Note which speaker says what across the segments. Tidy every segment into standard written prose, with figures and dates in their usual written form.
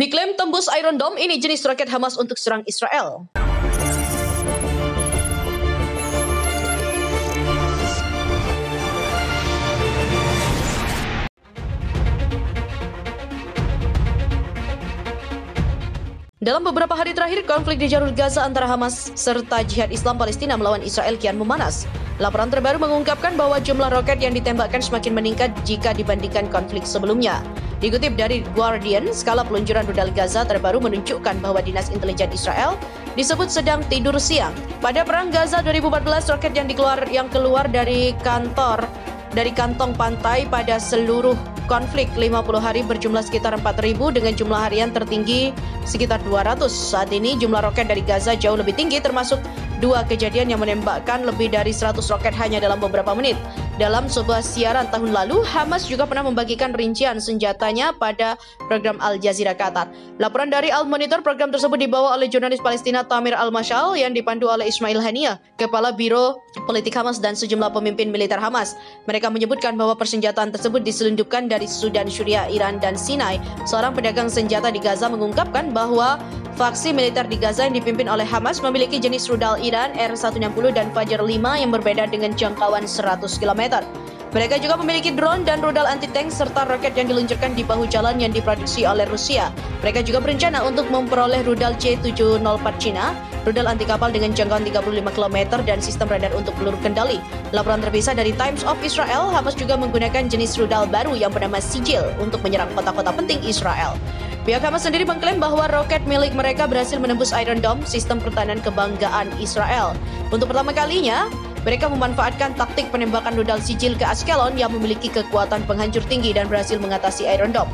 Speaker 1: Diklaim tembus Iron Dome, ini jenis roket Hamas untuk serang Israel. Dalam beberapa hari terakhir, konflik di jalur Gaza antara Hamas serta Jihad Islam Palestina melawan Israel kian memanas. Laporan terbaru mengungkapkan bahwa jumlah roket yang ditembakkan semakin meningkat jika dibandingkan konflik sebelumnya. Dikutip dari Guardian, skala peluncuran rudal Gaza terbaru menunjukkan bahwa Dinas Intelijen Israel disebut sedang tidur siang. Pada Perang Gaza 2014, roket yang keluar dari kantong pantai pada seluruh konflik 50 hari berjumlah sekitar 4.000 dengan jumlah harian tertinggi sekitar 200. Saat ini jumlah roket dari Gaza jauh lebih tinggi, termasuk 2 kejadian yang menembakkan lebih dari 100 roket hanya dalam beberapa menit. Dalam sebuah siaran tahun lalu, Hamas juga pernah membagikan rincian senjatanya pada program Al Jazeera Qatar. Laporan dari Al Monitor, program tersebut dibawa oleh jurnalis Palestina Tamir Al-Mashal yang dipandu oleh Ismail Haniyeh, Kepala Biro Politik Hamas dan sejumlah pemimpin militer Hamas. Mereka menyebutkan bahwa persenjataan tersebut diselundupkan dari Sudan, Syria, Iran, dan Sinai. Seorang pedagang senjata di Gaza mengungkapkan bahwa faksi militer di Gaza yang dipimpin oleh Hamas memiliki jenis rudal Iran R-160 dan Fajar 5 yang berbeda dengan jangkauan 100 km. Mereka juga memiliki drone dan rudal anti-tank serta roket yang diluncurkan di bahu jalan yang diproduksi oleh Rusia. Mereka juga berencana untuk memperoleh rudal C-704 Cina, rudal anti kapal dengan jangkauan 35 km dan sistem radar untuk peluru kendali. Laporan terpisah dari Times of Israel, Hamas juga menggunakan jenis rudal baru yang bernama Sigil untuk menyerang kota-kota penting Israel. Pihak Hamas sendiri mengklaim bahwa roket milik mereka berhasil menembus Iron Dome, sistem pertahanan kebanggaan Israel. Untuk pertama kalinya, mereka memanfaatkan taktik penembakan rudal Sigil ke Ashkelon yang memiliki kekuatan penghancur tinggi dan berhasil mengatasi Iron Dome.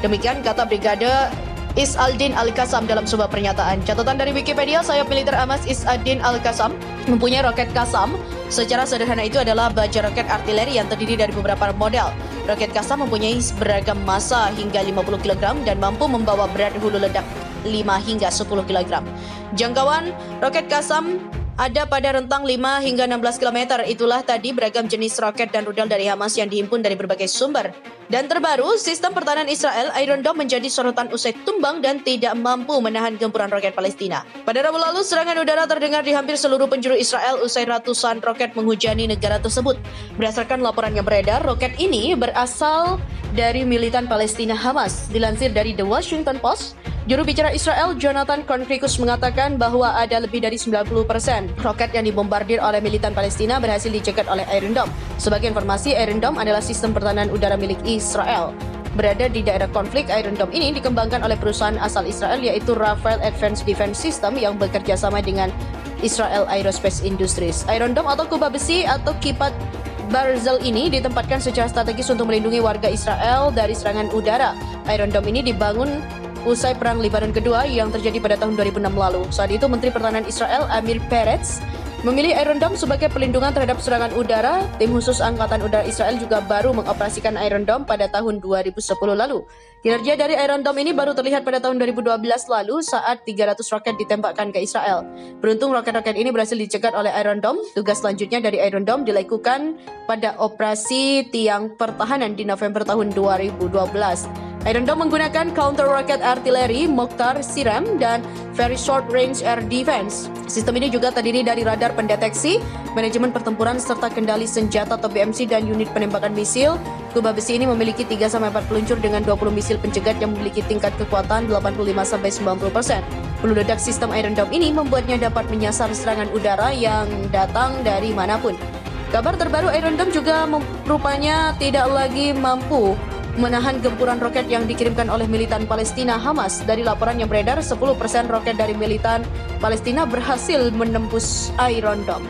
Speaker 1: Demikian kata Brigade Is-ad-Din Al-Qassam dalam sebuah pernyataan. Catatan dari Wikipedia, sayap militer Hamas Is-ad-Din Al-Qassam mempunyai roket Qassam. Secara sederhana itu adalah baja roket artileri yang terdiri dari beberapa model. Roket Qassam mempunyai beragam massa hingga 50 kg dan mampu membawa berat hulu ledak 5 hingga 10 kg. Jangkauan roket Qassam ada pada rentang 5 hingga 16 km. Itulah tadi beragam jenis roket dan rudal dari Hamas yang dihimpun dari berbagai sumber. Dan terbaru, sistem pertahanan Israel Iron Dome menjadi sorotan usai tumbang dan tidak mampu menahan gempuran roket Palestina. Pada Rabu lalu, serangan udara terdengar di hampir seluruh penjuru Israel usai ratusan roket menghujani negara tersebut. Berdasarkan laporan yang beredar, roket ini berasal dari militan Palestina Hamas. Dilansir dari The Washington Post, juru bicara Israel Jonathan Conricus mengatakan bahwa ada lebih dari 90% roket yang dibombardir oleh militan Palestina berhasil dicegat oleh Iron Dome. Sebagai informasi, Iron Dome adalah sistem pertahanan udara milik Israel. Berada di daerah konflik, Iron Dome ini dikembangkan oleh perusahaan asal Israel yaitu Rafael Advanced Defense System yang bekerja sama dengan Israel Aerospace Industries. Iron Dome atau kubah besi atau kipat Barzel ini ditempatkan secara strategis untuk melindungi warga Israel dari serangan udara. Iron Dome ini dibangun usai Perang Lebanon Kedua yang terjadi pada tahun 2006 lalu. Saat itu Menteri Pertahanan Israel Amir Peretz memilih Iron Dome sebagai pelindungan terhadap serangan udara. Tim khusus Angkatan Udara Israel juga baru mengoperasikan Iron Dome pada tahun 2010 lalu. Kinerja dari Iron Dome ini baru terlihat pada tahun 2012 lalu saat 300 roket ditembakkan ke Israel. Beruntung roket-roket ini berhasil dicegat oleh Iron Dome. Tugas selanjutnya dari Iron Dome dilakukan pada operasi tiang pertahanan di November tahun 2012. Iron Dome menggunakan counter rocket artillery, Mokhtar Siram, dan very short range air defense. Sistem ini juga terdiri dari radar pendeteksi, manajemen pertempuran, serta kendali senjata atau BMC dan unit penembakan misil. Kubah besi ini memiliki 3-4 peluncur dengan 20 misil pencegat yang memiliki tingkat kekuatan 85-90%. Peluru ledak sistem Iron Dome ini membuatnya dapat menyasar serangan udara yang datang dari manapun. Kabar terbaru, Iron Dome juga rupanya tidak lagi mampu menahan gempuran roket yang dikirimkan oleh militan Palestina Hamas. Dari laporan yang beredar, 10% roket dari militan Palestina berhasil menembus Iron Dome.